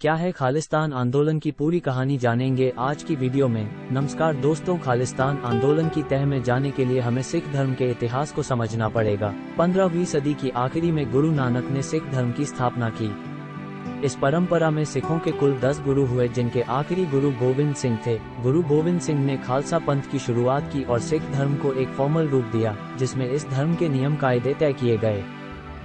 क्या है खालिस्तान आंदोलन की पूरी कहानी जानेंगे आज की वीडियो में। नमस्कार दोस्तों, खालिस्तान आंदोलन की तह में जाने के लिए हमें सिख धर्म के इतिहास को समझना पड़ेगा। 15वीं सदी की आखिरी में गुरु नानक ने सिख धर्म की स्थापना की। इस परंपरा में सिखों के कुल 10 गुरु हुए, जिनके आखिरी गुरु गोविंद सिंह थे। गुरु गोविंद सिंह ने खालसा पंथ की शुरुआत की और सिख धर्म को एक फॉर्मल रूप दिया, जिसमें इस धर्म के नियम कायदे तय किए गए।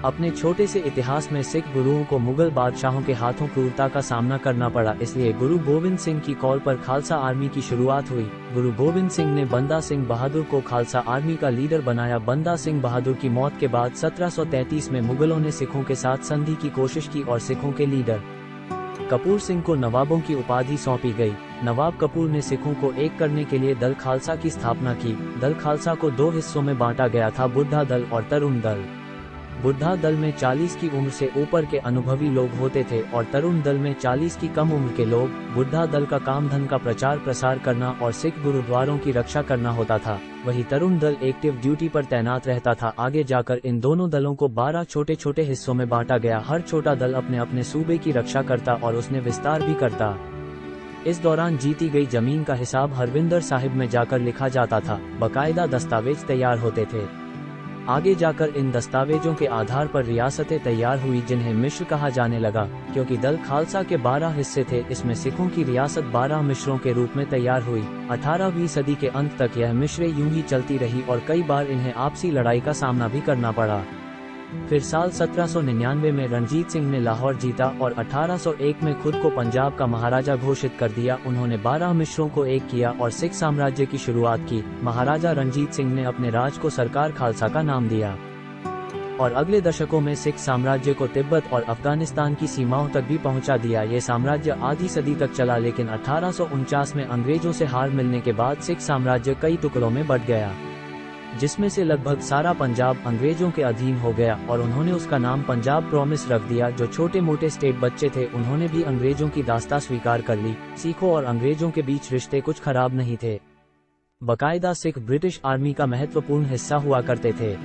अपने छोटे से इतिहास में सिख गुरुओं को मुगल बादशाहों के हाथों क्रूरता का सामना करना पड़ा, इसलिए गुरु गोविंद सिंह की कॉल पर खालसा आर्मी की शुरुआत हुई। गुरु गोविंद सिंह ने बंदा सिंह बहादुर को खालसा आर्मी का लीडर बनाया। बंदा सिंह बहादुर की मौत के बाद 1733 में मुगलों ने सिखों के साथ संधि की कोशिश की और सिखों के लीडर कपूर सिंह को नवाबों की उपाधि सौंपी गई। नवाब कपूर ने सिखों को एक करने के लिए दल खालसा की स्थापना की। दल खालसा को 2 हिस्सों में बांटा गया था, बुढ़ा दल और तरुण दल। बुढ़ा दल में 40 की उम्र से ऊपर के अनुभवी लोग होते थे और तरुण दल में 40 की कम उम्र के लोग। बुढ़ा दल का काम धन का प्रचार प्रसार करना और सिख गुरुद्वारों की रक्षा करना होता था, वही तरुण दल एक्टिव ड्यूटी पर तैनात रहता था। आगे जाकर इन दोनों दलों को 12 छोटे छोटे हिस्सों में बांटा गया। हर छोटा दल अपने अपने सूबे की रक्षा करता और उसने विस्तार भी करता। इस दौरान जीती गई जमीन का हिसाब हरविंदर साहिब में जाकर लिखा जाता था। बकायदा दस्तावेज तैयार होते थे। आगे जाकर इन दस्तावेजों के आधार पर रियासतें तैयार हुई, जिन्हें मिश्र कहा जाने लगा, क्योंकि दल खालसा के 12 हिस्से थे। इसमें सिखों की रियासत 12 मिश्रों के रूप में तैयार हुई। 18वीं सदी के अंत तक यह मिश्रें यूं ही चलती रही और कई बार इन्हें आपसी लड़ाई का सामना भी करना पड़ा। फिर साल 1799 में रणजीत सिंह ने लाहौर जीता और 1801 में खुद को पंजाब का महाराजा घोषित कर दिया। उन्होंने 12 मिश्रों को एक किया और सिख साम्राज्य की शुरुआत की। महाराजा रणजीत सिंह ने अपने राज को सरकार खालसा का नाम दिया और अगले दशकों में सिख साम्राज्य को तिब्बत और अफगानिस्तान की सीमाओं तक भी पहुंचा दिया। ये साम्राज्य आधी सदी तक चला, लेकिन 1849 में अंग्रेजों से हार मिलने के बाद सिख साम्राज्य कई टुकड़ों में बंट गया, जिसमें से लगभग सारा पंजाब अंग्रेजों के अधीन हो गया और उन्होंने उसका नाम पंजाब प्रॉमिस रख दिया। जो छोटे मोटे स्टेट बच्चे थे, उन्होंने भी अंग्रेजों की दास्तां स्वीकार कर ली। सिखों और अंग्रेजों के बीच रिश्ते कुछ खराब नहीं थे। बकायदा सिख ब्रिटिश आर्मी का महत्वपूर्ण हिस्सा हुआ करते थे,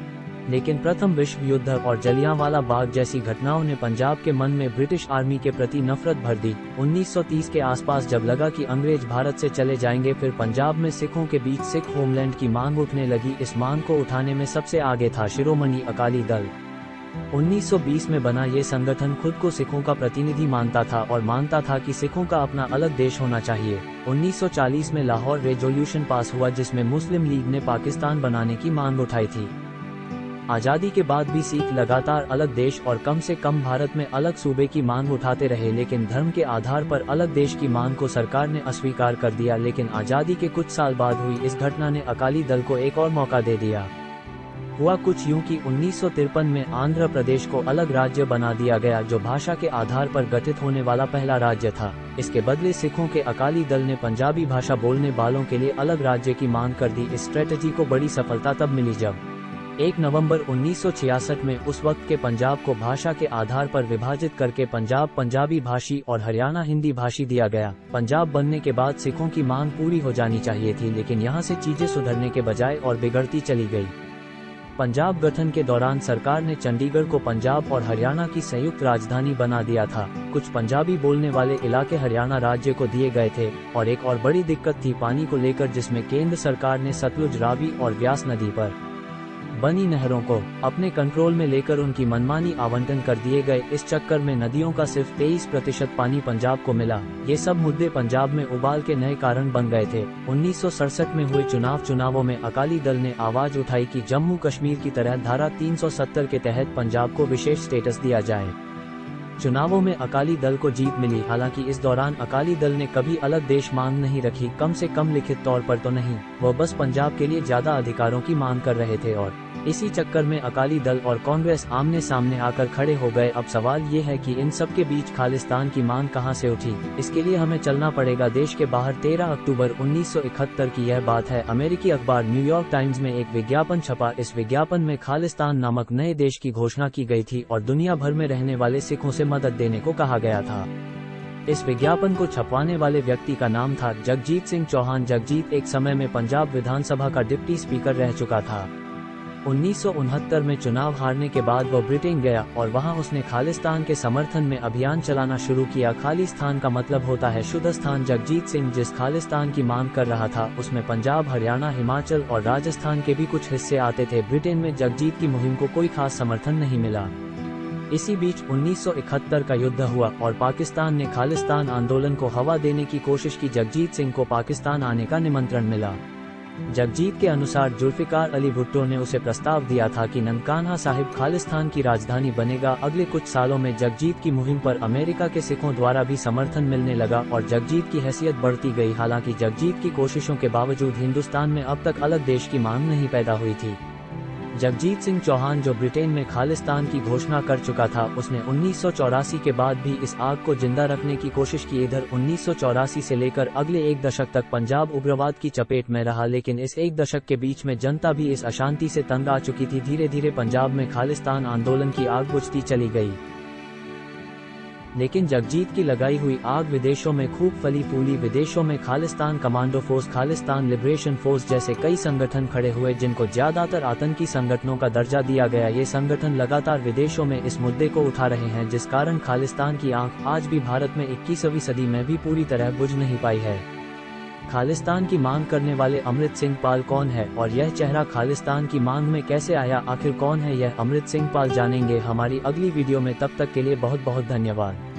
लेकिन प्रथम विश्व युद्ध और जलियांवाला बाग जैसी घटनाओं ने पंजाब के मन में ब्रिटिश आर्मी के प्रति नफरत भर दी। 1930 के आसपास जब लगा कि अंग्रेज भारत से चले जाएंगे, फिर पंजाब में सिखों के बीच सिख होमलैंड की मांग उठने लगी। इस मांग को उठाने में सबसे आगे था शिरोमणि अकाली दल। 1920 में बना ये संगठन खुद को सिखों का प्रतिनिधि मानता था और मानता था कि सिखों का अपना अलग देश होना चाहिए। 1940 में लाहौर रेजोल्यूशन पास हुआ, जिसमें मुस्लिम लीग ने पाकिस्तान बनाने की मांग उठाई थी। आजादी के बाद भी सिख लगातार अलग देश और कम से कम भारत में अलग सूबे की मांग उठाते रहे, लेकिन धर्म के आधार पर अलग देश की मांग को सरकार ने अस्वीकार कर दिया। लेकिन आजादी के कुछ साल बाद हुई इस घटना ने अकाली दल को एक और मौका दे दिया। हुआ कुछ यूं कि 1953 में आंध्र प्रदेश को अलग राज्य बना दिया गया, जो भाषा के आधार पर गठित होने वाला पहला राज्य था। इसके बदले सिखों के अकाली दल ने पंजाबी भाषा बोलने वालों के लिए अलग राज्य की मांग कर दी। इस स्ट्रेटजी को बड़ी सफलता तब मिली जब 1 नवंबर 1966 में उस वक्त के पंजाब को भाषा के आधार पर विभाजित करके पंजाब पंजाबी भाषी और हरियाणा हिंदी भाषी दिया गया। पंजाब बनने के बाद सिखों की मांग पूरी हो जानी चाहिए थी, लेकिन यहाँ से चीजें सुधरने के बजाय और बिगड़ती चली गई। पंजाब गठन के दौरान सरकार ने चंडीगढ़ को पंजाब और हरियाणा की संयुक्त राजधानी बना दिया था। कुछ पंजाबी बोलने वाले इलाके हरियाणा राज्य को दिए गए थे और एक और बड़ी दिक्कत थी पानी को लेकर, जिसमें केंद्र सरकार ने सतलुज, रावी और व्यास नदी पर बनी नहरों को अपने कंट्रोल में लेकर उनकी मनमानी आवंटन कर दिए गए। इस चक्कर में नदियों का सिर्फ 23% पानी पंजाब को मिला। ये सब मुद्दे पंजाब में उबाल के नए कारण बन गए थे। 1967 में हुए चुनावों में अकाली दल ने आवाज उठाई कि जम्मू कश्मीर की तरह धारा 370 के तहत पंजाब को विशेष स्टेटस दिया जाए। चुनावों में अकाली दल को जीत मिली। हालांकि इस दौरान अकाली दल ने कभी अलग देश मांग नहीं रखी, कम से कम लिखित तौर पर तो नहीं। वह बस पंजाब के लिए ज्यादा अधिकारों की मांग कर रहे थे और इसी चक्कर में अकाली दल और कांग्रेस आमने सामने आकर खड़े हो गए। अब सवाल ये है कि इन सब के बीच खालिस्तान की मांग कहां से उठी। इसके लिए हमें चलना पड़ेगा देश के बाहर। 13 अक्टूबर 1971 की यह बात है। अमेरिकी अखबार न्यूयॉर्क टाइम्स में एक विज्ञापन छपा। इस विज्ञापन में खालिस्तान नामक नए देश की घोषणा की गई थी और दुनिया भर में रहने वाले सिखों से मदद देने को कहा गया था। इस विज्ञापन को छपवाने वाले व्यक्ति का नाम था जगजीत सिंह चौहान। जगजीत एक समय में पंजाब विधानसभा का डिप्टी स्पीकर रह चुका था। 1969 में चुनाव हारने के बाद वो ब्रिटेन गया और वहां उसने खालिस्तान के समर्थन में अभियान चलाना शुरू किया। खालिस्तान का मतलब होता है शुद्ध स्थान। जगजीत सिंह जिस खालिस्तान की मांग कर रहा था उसमें पंजाब, हरियाणा, हिमाचल और राजस्थान के भी कुछ हिस्से आते थे। ब्रिटेन में जगजीत की मुहिम को कोई खास समर्थन नहीं मिला। इसी बीच 1971 का युद्ध हुआ और पाकिस्तान ने खालिस्तान आंदोलन को हवा देने की कोशिश की। जगजीत सिंह को पाकिस्तान आने का निमंत्रण मिला। जगजीत के अनुसार जुल्फिकार अली भुट्टो ने उसे प्रस्ताव दिया था कि ननकाना साहिब खालिस्तान की राजधानी बनेगा। अगले कुछ सालों में जगजीत की मुहिम पर अमेरिका के सिखों द्वारा भी समर्थन मिलने लगा और जगजीत की हैसियत बढ़ती गई। हालांकि जगजीत की कोशिशों के बावजूद हिंदुस्तान में अब तक अलग देश की मांग नहीं पैदा हुई थी। जगजीत सिंह चौहान जो ब्रिटेन में खालिस्तान की घोषणा कर चुका था, उसने 1984 के बाद भी इस आग को जिंदा रखने की कोशिश की। इधर 1984 से लेकर अगले एक दशक तक पंजाब उग्रवाद की चपेट में रहा, लेकिन इस एक दशक के बीच में जनता भी इस अशांति से तंग आ चुकी थी। धीरे धीरे पंजाब में खालिस्तान आंदोलन की आग बुझती चली गई, लेकिन जगजीत की लगाई हुई आग विदेशों में खूब फली फूली। विदेशों में Khalistan commando force, Khalistan liberation force जैसे कई संगठन खड़े हुए, जिनको ज्यादातर आतंकी संगठनों का दर्जा दिया गया। ये संगठन लगातार विदेशों में इस मुद्दे को उठा रहे हैं, जिस कारण खालिस्तान की आग आज भी भारत में 21वीं सदी में भी पूरी तरह बुझ नहीं पाई है। खालिस्तान की मांग करने वाले अमृत सिंह पाल कौन है और यह चेहरा खालिस्तान की मांग में कैसे आया? आखिर कौन है यह अमृत सिंह पाल? जानेंगे हमारी अगली वीडियो में। तब तक के लिए बहुत बहुत धन्यवाद।